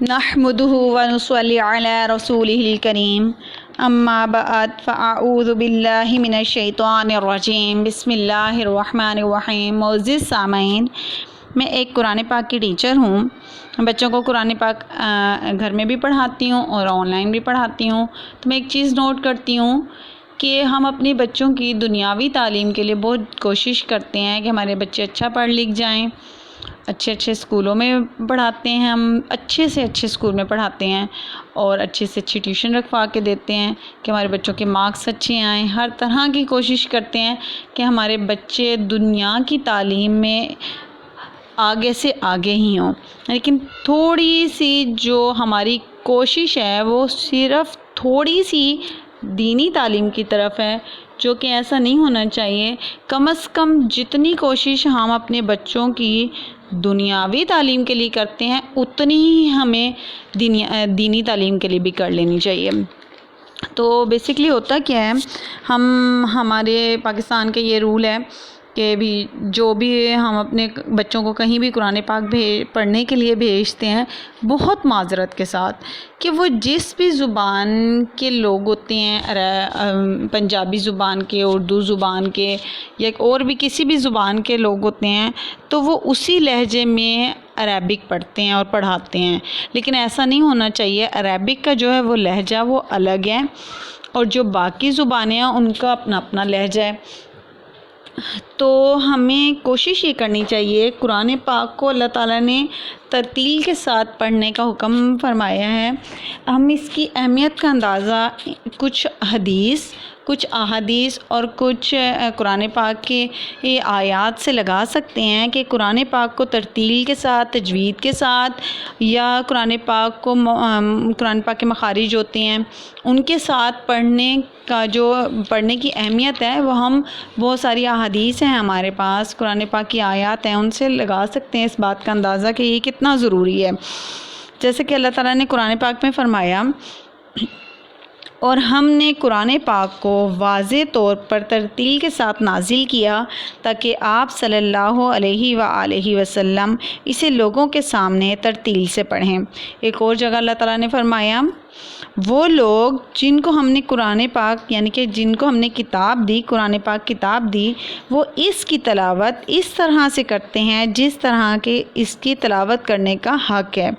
نحمده ونصلي على رسوله الكريم اما بعد فاعوذ باللہ من الشیطان الرجیم بسم اللہ الرحمن الرحیم۔ معزز سامعین، میں ایک قرآن پاک کی ٹیچر ہوں۔ بچوں کو قرآن پاک گھر میں بھی پڑھاتی ہوں اور آن لائن بھی پڑھاتی ہوں۔ تو میں ایک چیز نوٹ کرتی ہوں کہ ہم اپنے بچوں کی دنیاوی تعلیم کے لیے بہت کوشش کرتے ہیں کہ ہمارے بچے اچھا پڑھ لکھ جائیں، اچھے اسکولوں میں پڑھاتے ہیں، ہم اچھے سے اچھے اسکول میں پڑھاتے ہیں اور اچھے سے اچھی ٹیوشن رکھوا کے دیتے ہیں کہ ہمارے بچوں کے مارکس اچھے آئیں۔ ہر طرح کی کوشش کرتے ہیں کہ ہمارے بچے دنیا کی تعلیم میں آگے سے آگے ہی ہوں، لیکن تھوڑی سی جو ہماری کوشش ہے وہ صرف تھوڑی سی دینی تعلیم کی طرف ہے، جو کہ ایسا نہیں ہونا چاہیے۔ کم از کم جتنی کوشش ہم اپنے بچوں کی دنیاوی تعلیم کے لیے کرتے ہیں اتنی ہی ہمیں دینی تعلیم کے لیے بھی کر لینی چاہیے۔ تو بیسکلی ہوتا کیا ہے، ہمارے پاکستان کے یہ رول ہے کہ جو بھی ہم اپنے بچوں کو کہیں بھی قرآن پاک پڑھنے کے لیے بھیجتے ہیں بہت معذرت کے ساتھ کہ وہ جس بھی زبان کے لوگ ہوتے ہیں، پنجابی زبان کے، اردو زبان کے یا اور بھی کسی بھی زبان کے لوگ ہوتے ہیں، تو وہ اسی لہجے میں عربک پڑھتے ہیں اور پڑھاتے ہیں۔ لیکن ایسا نہیں ہونا چاہیے۔ عربک کا جو ہے وہ لہجہ وہ الگ ہے اور جو باقی زبانیں ہیں ان کا اپنا اپنا لہجہ ہے۔ تو ہمیں کوشش یہ کرنی چاہیے، قرآن پاک کو اللہ تعالیٰ نے ترتیل کے ساتھ پڑھنے کا حکم فرمایا ہے۔ ہم اس کی اہمیت کا اندازہ کچھ حدیث، کچھ احادیث اور کچھ قرآن پاک کے آیات سے لگا سکتے ہیں کہ قرآن پاک کو ترتیل کے ساتھ، تجوید کے ساتھ، یا قرآن پاک کے مخارج ہوتے ہیں ان کے ساتھ پڑھنے کی اہمیت ہے، وہ ہم بہت ساری احادیث ہیں ہمارے پاس، قرآن پاک کی آیات ہیں، ان سے لگا سکتے ہیں اس بات کا اندازہ کہ یہ کتنا ضروری ہے۔ جیسے کہ اللہ تعالیٰ نے قرآن پاک میں فرمایا، اور ہم نے قرآن پاک کو واضح طور پر ترتیل کے ساتھ نازل کیا تاکہ آپ صلی اللہ علیہ وآلہ وسلم اسے لوگوں کے سامنے ترتیل سے پڑھیں۔ ایک اور جگہ اللہ تعالیٰ نے فرمایا، وہ لوگ جن کو ہم نے قرآن پاک یعنی کہ جن کو ہم نے کتاب دی، قرآن پاک کتاب دی، وہ اس کی تلاوت اس طرح سے کرتے ہیں جس طرح کے اس کی تلاوت کرنے کا حق ہے،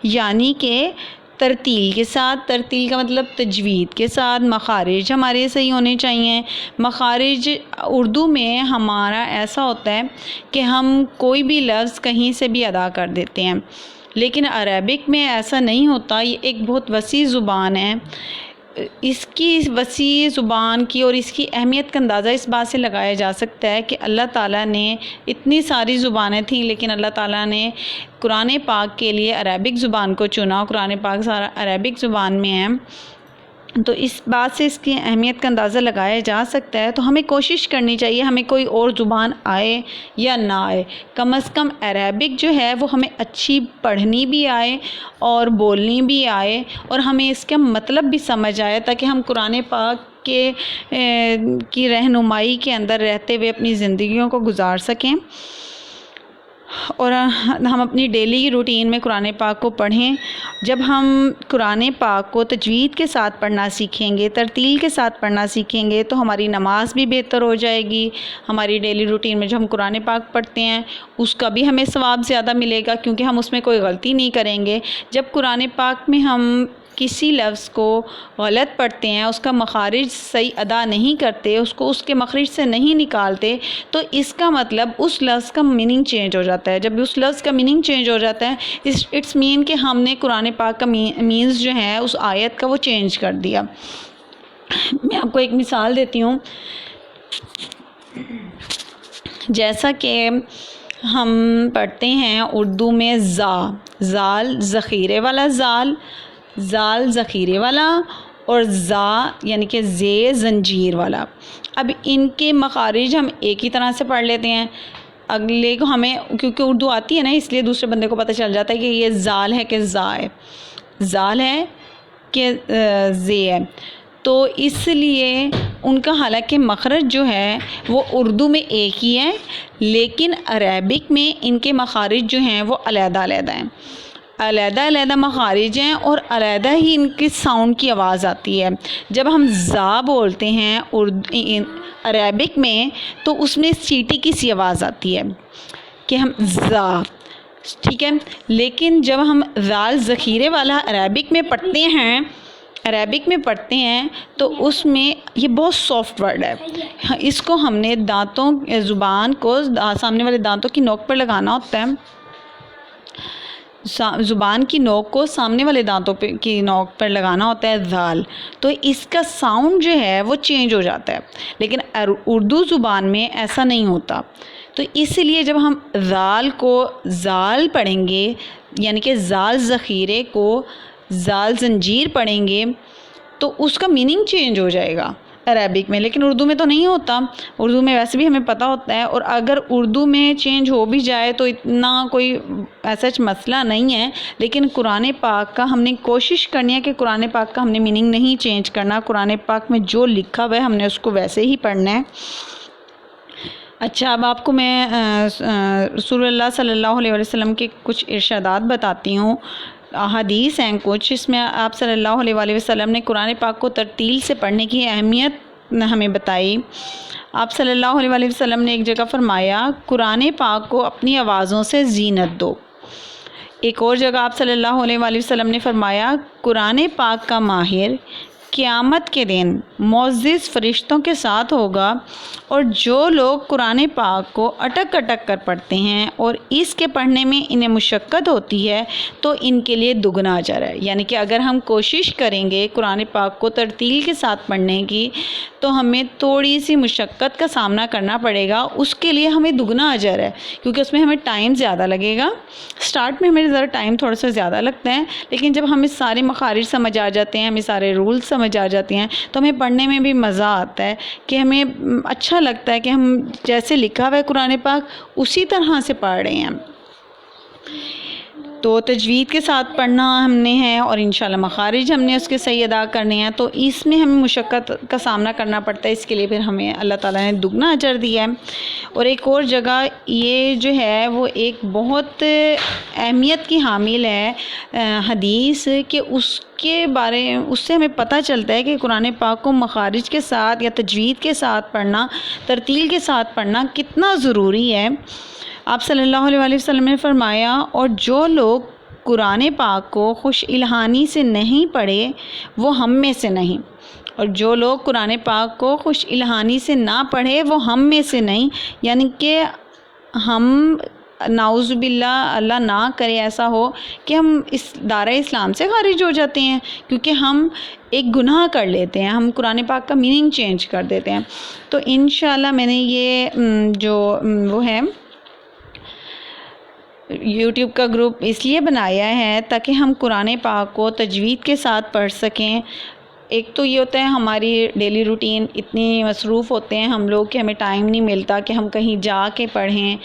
یعنی کہ ترتیل کے ساتھ۔ ترتیل کا مطلب تجوید کے ساتھ، مخارج ہمارے صحیح ہونے چاہیے۔ مخارج اردو میں ہمارا ایسا ہوتا ہے کہ ہم کوئی بھی لفظ کہیں سے بھی ادا کر دیتے ہیں، لیکن عربک میں ایسا نہیں ہوتا۔ یہ ایک بہت وسیع زبان ہے۔ اس کی وسیع زبان کی اور اس کی اہمیت کا اندازہ اس بات سے لگایا جا سکتا ہے کہ اللہ تعالیٰ نے اتنی ساری زبانیں تھیں لیکن اللہ تعالیٰ نے قرآن پاک کے لیے عربک زبان کو چنا۔ قرآن پاک سارا عربک زبان میں ہے، تو اس بات سے اس کی اہمیت کا اندازہ لگایا جا سکتا ہے۔ تو ہمیں کوشش کرنی چاہیے، ہمیں کوئی اور زبان آئے یا نہ آئے، کم از کم عربک جو ہے وہ ہمیں اچھی پڑھنی بھی آئے اور بولنی بھی آئے اور ہمیں اس کا مطلب بھی سمجھ آئے، تاکہ ہم قرآن پاک کی رہنمائی کے اندر رہتے ہوئے اپنی زندگیوں کو گزار سکیں اور ہم اپنی ڈیلی روٹین میں قرآن پاک کو پڑھیں۔ جب ہم قرآن پاک کو تجوید کے ساتھ پڑھنا سیکھیں گے، ترتیل کے ساتھ پڑھنا سیکھیں گے، تو ہماری نماز بھی بہتر ہو جائے گی۔ ہماری ڈیلی روٹین میں جو ہم قرآن پاک پڑھتے ہیں اس کا بھی ہمیں ثواب زیادہ ملے گا، کیونکہ ہم اس میں کوئی غلطی نہیں کریں گے۔ جب قرآن پاک میں ہم کسی لفظ کو غلط پڑھتے ہیں، اس کا مخارج صحیح ادا نہیں کرتے، اس کو اس کے مخرج سے نہیں نکالتے، تو اس کا مطلب اس لفظ کا میننگ چینج ہو جاتا ہے۔ جب اس لفظ کا میننگ چینج ہو جاتا ہے اٹس مین کہ ہم نے قرآن پاک کا مینز جو ہے اس آیت کا وہ چینج کر دیا۔ میں آپ کو ایک مثال دیتی ہوں۔ جیسا کہ ہم پڑھتے ہیں اردو میں زال ذخیرے والا زال ذخیرے والا اور یعنی کہ زنجیر والا۔ اب ان کے مخارج ہم ایک ہی طرح سے پڑھ لیتے ہیں، اگلے کو ہمیں کیونکہ اردو آتی ہے نا، اس لیے دوسرے بندے کو پتہ چل جاتا ہے کہ یہ زال ہے کہ ہے، زال ہے کہ ہے۔ تو اس لیے ان کا حالانکہ مخرج جو ہے وہ اردو میں ایک ہی ہے، لیکن عربک میں ان کے مخارج جو ہیں وہ علیحدہ علیحدہ ہیں۔ علیحدہ علیحدہ مخارج ہیں اور علیحدہ ہی ان کی ساؤنڈ کی آواز آتی ہے. جب ہم زا بولتے ہیں عربک میں تو اس میں چیٹی کی سی آواز آتی ہے کہ ہم زا، ٹھیک ہے. لیکن جب ہم زال ذخیرے والا عربک میں پڑھتے ہیں تو اس میں یہ بہت سافٹ ورڈ ہے. اس کو ہم نے زبان کو سامنے والے دانتوں کی نوک پر لگانا ہوتا ہے، زبان کی نوک کو سامنے والے دانتوں کی نوک پر لگانا ہوتا ہے زال، تو اس کا ساؤنڈ جو ہے وہ چینج ہو جاتا ہے. لیکن اردو زبان میں ایسا نہیں ہوتا. تو اس لیے جب ہم زال کو زال پڑھیں گے، یعنی کہ زال ذخیرے کو زال زنجیر پڑھیں گے، تو اس کا میننگ چینج ہو جائے گا عربک میں. لیکن اردو میں تو نہیں ہوتا. اردو میں ویسے بھی ہمیں پتہ ہوتا ہے، اور اگر اردو میں چینج ہو بھی جائے تو اتنا کوئی ایسا مسئلہ نہیں ہے. لیکن قرآن پاک کا ہم نے کوشش کرنی ہے کہ قرآن پاک کا ہم نے میننگ نہیں چینج کرنا. قرآن پاک میں جو لکھا ہوا ہے ہم نے اس کو ویسے ہی پڑھنا ہے. اچھا، اب آپ کو میں رسول اللہ صلی اللہ علیہ وسلم کے کچھ ارشادات بتاتی ہوں. حدیث ہیں کچھ، اس میں آپ صلی اللہ علیہ وسلم نے قرآن پاک کو ترتیل سے پڑھنے کی اہمیت ہمیں بتائی. آپ صلی اللہ علیہ وسلم نے ایک جگہ فرمایا قرآن پاک کو اپنی آوازوں سے زینت دو. ایک اور جگہ آپ صلی اللہ علیہ وسلم نے فرمایا قرآن پاک کا ماہر قیامت کے دن معزز فرشتوں کے ساتھ ہوگا، اور جو لوگ قرآن پاک کو اٹک اٹک کر پڑھتے ہیں اور اس کے پڑھنے میں انہیں مشقت ہوتی ہے تو ان کے لیے دگنا اجر ہے. یعنی کہ اگر ہم کوشش کریں گے قرآن پاک کو ترتیل کے ساتھ پڑھنے کی تو ہمیں تھوڑی سی مشقت کا سامنا کرنا پڑے گا، اس کے لیے ہمیں دگنا اجر ہے، کیونکہ اس میں ہمیں ٹائم زیادہ لگے گا. سٹارٹ میں ہمیں ذرا ٹائم تھوڑا سا زیادہ لگتا ہے، لیکن جب ہمیں سارے مخارج سمجھ آ جاتے ہیں، ہمیں سارے رولز سمجھ آ جاتے ہیں تو ہمیں پڑھنے میں بھی مزہ آتا ہے، کہ ہمیں اچھا لگتا ہے کہ ہم جیسے لکھا ہوا ہے قرآن پاک اسی طرح سے پڑھ رہے ہیں. تو تجوید کے ساتھ پڑھنا ہم نے ہے، اور انشاءاللہ مخارج ہم نے اس کے صحیح ادا کرنے ہیں. تو اس میں ہمیں مشقت کا سامنا کرنا پڑتا ہے، اس کے لیے پھر ہمیں اللہ تعالیٰ نے دگنا اجر دیا ہے. اور ایک اور جگہ یہ جو ہے وہ ایک بہت اہمیت کی حامل ہے حدیث، کہ اس سے ہمیں پتہ چلتا ہے کہ قرآن پاک کو مخارج کے ساتھ یا تجوید کے ساتھ پڑھنا، ترتیل کے ساتھ پڑھنا کتنا ضروری ہے. آپ صلی اللہ علیہ وسلم نے فرمایا اور جو لوگ قرآن پاک کو خوش الہانی سے نہیں پڑھے وہ ہم میں سے نہیں، اور جو لوگ قرآن پاک کو خوش الہانی سے نہ پڑھے وہ ہم میں سے نہیں. یعنی کہ ہم نعوذ باللہ، اللہ نہ کرے ایسا ہو کہ ہم اس دائرہ اسلام سے خارج ہو جاتے ہیں، کیونکہ ہم ایک گناہ کر لیتے ہیں، ہم قرآن پاک کا میننگ چینج کر دیتے ہیں. تو انشاءاللہ میں نے یہ جو وہ ہے یوٹیوب کا گروپ اس لیے بنایا ہے تاکہ ہم قرآن پاک کو تجوید کے ساتھ پڑھ سکیں. ایک تو یہ ہوتا ہے ہماری ڈیلی روٹین اتنی مصروف ہوتے ہیں ہم لوگ کہ ہمیں ٹائم نہیں ملتا کہ ہم کہیں جا کے پڑھیں.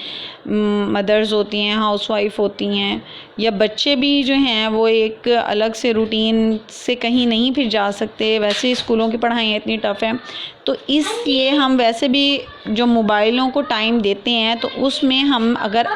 مدرز ہوتی ہیں، ہاؤس وائف ہوتی ہیں، یا بچے بھی جو ہیں وہ ایک الگ سے روٹین سے کہیں نہیں پھر جا سکتے، ویسے اسکولوں کی پڑھائیاں اتنی ٹف ہیں. تو اس لیے ہم ویسے بھی جو موبائلوں کو ٹائم دیتے ہیں تو اس میں ہم اگر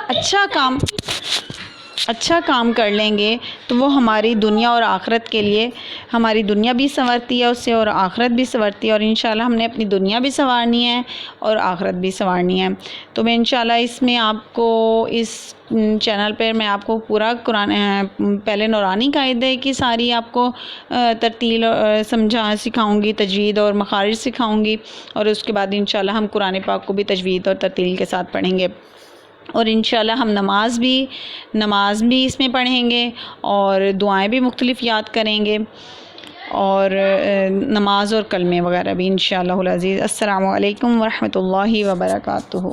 اچھا کام کر لیں گے تو وہ ہماری دنیا اور آخرت کے لیے، ہماری دنیا بھی سنورتی ہے اس سے اور آخرت بھی سنورتی ہے. اور انشاءاللہ ہم نے اپنی دنیا بھی سنوارنی ہے اور آخرت بھی سنوارنی ہے. تو میں انشاءاللہ اس میں آپ کو اس چینل پر میں آپ کو پورا قرآن پہلے نورانی قاعدے کی ساری آپ کو ترتیل سکھاؤں گی، تجوید اور مخارج سکھاؤں گی، اور اس کے بعد انشاءاللہ ہم قرآن پاک کو بھی تجوید اور ترتیل کے ساتھ پڑھیں گے. اور انشاءاللہ ہم نماز بھی اس میں پڑھیں گے اور دعائیں بھی مختلف یاد کریں گے، اور نماز اور کلمے وغیرہ بھی انشاءاللہ العزیز. السلام علیکم ورحمۃ اللہ وبرکاتہ.